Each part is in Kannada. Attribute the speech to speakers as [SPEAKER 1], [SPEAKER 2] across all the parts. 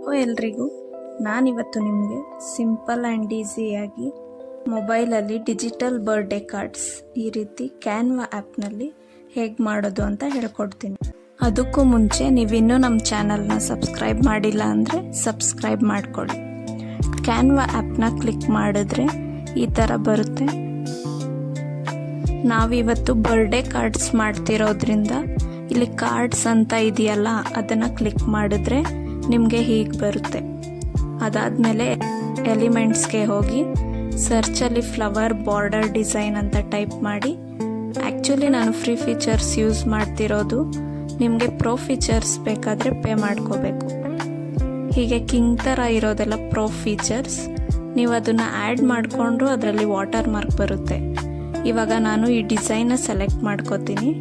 [SPEAKER 1] ಹಲೋ ಎಲ್ರಿಗೂ, ನಾನಿವತ್ತು ನಿಮಗೆ ಸಿಂಪಲ್ ಆ್ಯಂಡ್ ಈಸಿಯಾಗಿ ಮೊಬೈಲಲ್ಲಿ ಡಿಜಿಟಲ್ ಬರ್ಡೇ ಕಾರ್ಡ್ಸ್ ಈ ರೀತಿ ಕ್ಯಾನ್ವಾ ಆ್ಯಪ್ನಲ್ಲಿ ಹೇಗೆ ಮಾಡೋದು ಅಂತ ಹೇಳ್ಕೊಡ್ತೀನಿ. ಅದಕ್ಕೂ ಮುಂಚೆ ನೀವಿನ್ನೂ ನಮ್ಮ ಚಾನಲ್ನ ಸಬ್ಸ್ಕ್ರೈಬ್ ಮಾಡಿಲ್ಲ ಅಂದರೆ ಸಬ್ಸ್ಕ್ರೈಬ್ ಮಾಡ್ಕೊಳ್ಳಿ. ಕ್ಯಾನ್ವಾ ಆ್ಯಪ್ನ ಕ್ಲಿಕ್ ಮಾಡಿದ್ರೆ ಈ ಥರ ಬರುತ್ತೆ. ನಾವಿವತ್ತು ಬರ್ಡೇ ಕಾರ್ಡ್ಸ್ ಮಾಡ್ತಿರೋದ್ರಿಂದ ಇಲ್ಲಿ ಕಾರ್ಡ್ಸ್ ಅಂತ ಇದೆಯಲ್ಲ, ಅದನ್ನು ಕ್ಲಿಕ್ ಮಾಡಿದ್ರೆ ನಿಮಗೆ ಹೀಗೆ ಬರುತ್ತೆ. ಅದಾದಮೇಲೆ ಎಲಿಮೆಂಟ್ಸ್ಗೆ ಹೋಗಿ ಸರ್ಚಲ್ಲಿ ಫ್ಲವರ್ ಬಾರ್ಡರ್ ಡಿಸೈನ್ ಅಂತ ಟೈಪ್ ಮಾಡಿ. ಆ್ಯಕ್ಚುಲಿ ನಾನು ಫ್ರೀ ಫೀಚರ್ಸ್ ಯೂಸ್ ಮಾಡ್ತಿರೋದು, ನಿಮಗೆ ಪ್ರೋ ಫೀಚರ್ಸ್ ಬೇಕಾದರೆ ಪೇ ಮಾಡ್ಕೋಬೇಕು. ಹೀಗೆ ಕಿಂಗ್ ಥರ ಇರೋದೆಲ್ಲ ಪ್ರೋ ಫೀಚರ್ಸ್. ನೀವು ಅದನ್ನು ಆ್ಯಡ್ ಮಾಡಿಕೊಂಡ್ರು ಅದರಲ್ಲಿ ವಾಟರ್ ಮಾರ್ಕ್ ಬರುತ್ತೆ. ಇವಾಗ ನಾನು ಈ ಡಿಸೈನ್ನ ಸೆಲೆಕ್ಟ್ ಮಾಡ್ಕೋತೀನಿ.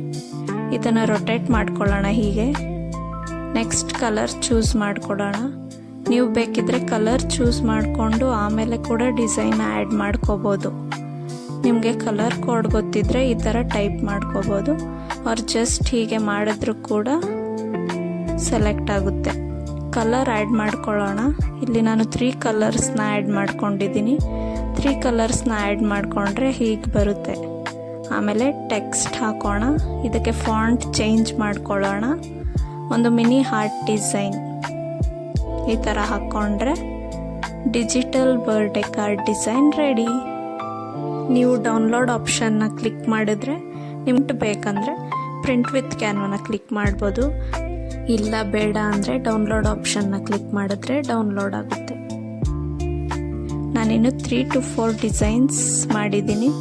[SPEAKER 1] ಇದನ್ನು ರೊಟೇಟ್ ಮಾಡ್ಕೊಳ್ಳೋಣ. ಹೀಗೆ ನೆಕ್ಸ್ಟ್ ಕಲರ್ ಚೂಸ್ ಮಾಡ್ಕೊಳ್ಳೋಣ. ನೀವು ಬೇಕಿದ್ರೆ ಕಲರ್ ಚೂಸ್ ಮಾಡಿಕೊಂಡು ಆಮೇಲೆ ಕೂಡ ಡಿಸೈನ್ ಆ್ಯಡ್ ಮಾಡ್ಕೋಬೋದು. ನಿಮಗೆ ಕಲರ್ ಕೋಡ್ ಗೊತ್ತಿದ್ರೆ ಈ ಥರ ಟೈಪ್ ಮಾಡ್ಕೋಬೋದು. ಅವ್ರು ಜಸ್ಟ್ ಹೀಗೆ ಮಾಡಿದ್ರು ಕೂಡ ಸೆಲೆಕ್ಟ್ ಆಗುತ್ತೆ. ಕಲರ್ ಆ್ಯಡ್ ಮಾಡ್ಕೊಳ್ಳೋಣ. ಇಲ್ಲಿ ನಾನು 3 ಕಲರ್ಸ್ನ ಆ್ಯಡ್ ಮಾಡ್ಕೊಂಡಿದ್ದೀನಿ. 3 ಕಲರ್ಸ್ನ ಆ್ಯಡ್ ಮಾಡಿಕೊಂಡ್ರೆ ಹೀಗೆ ಬರುತ್ತೆ. ಆಮೇಲೆ ಟೆಕ್ಸ್ಟ್ ಹಾಕೋಣ. ಇದಕ್ಕೆ ಫಾಂಟ್ ಚೇಂಜ್ ಮಾಡ್ಕೊಳ್ಳೋಣ. ಒಂದು ಮಿನಿ ಹಾರ್ಟ್ ಡಿಸೈನ್ ಈ ಥರ ಹಾಕ್ಕೊಂಡ್ರೆ digital birthday card design ready. ನೀವು ಡೌನ್ಲೋಡ್ ಆಪ್ಷನ್ನ ಕ್ಲಿಕ್ ಮಾಡಿದ್ರೆ ನಿಮ್ಗೆ ಬೇಕಂದರೆ ಪ್ರಿಂಟ್ ವಿತ್ ಕ್ಯಾನ್ವಾನ ಕ್ಲಿಕ್ ಮಾಡ್ಬೋದು. ಇಲ್ಲ ಬೇಡ ಅಂದರೆ ಡೌನ್ಲೋಡ್ ಆಪ್ಷನ್ನ ಕ್ಲಿಕ್ ಮಾಡಿದ್ರೆ ಡೌನ್ಲೋಡ್ ಆಗುತ್ತೆ. ನಾನಿನ್ನು 3 to 4 ಡಿಸೈನ್ಸ್ ಮಾಡಿದ್ದೀನಿ.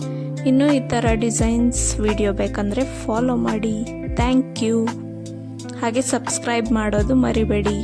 [SPEAKER 1] ಇನ್ನೂ ಈ ಥರ ಡಿಸೈನ್ಸ್ ವಿಡಿಯೋ ಬೇಕಂದರೆ ಫಾಲೋ ಮಾಡಿ. Thank you. ಹಾಗೆ ಸಬ್ಸ್ಕ್ರೈಬ್ ಮಾಡೋದು ಮರಿಬೇಡಿ.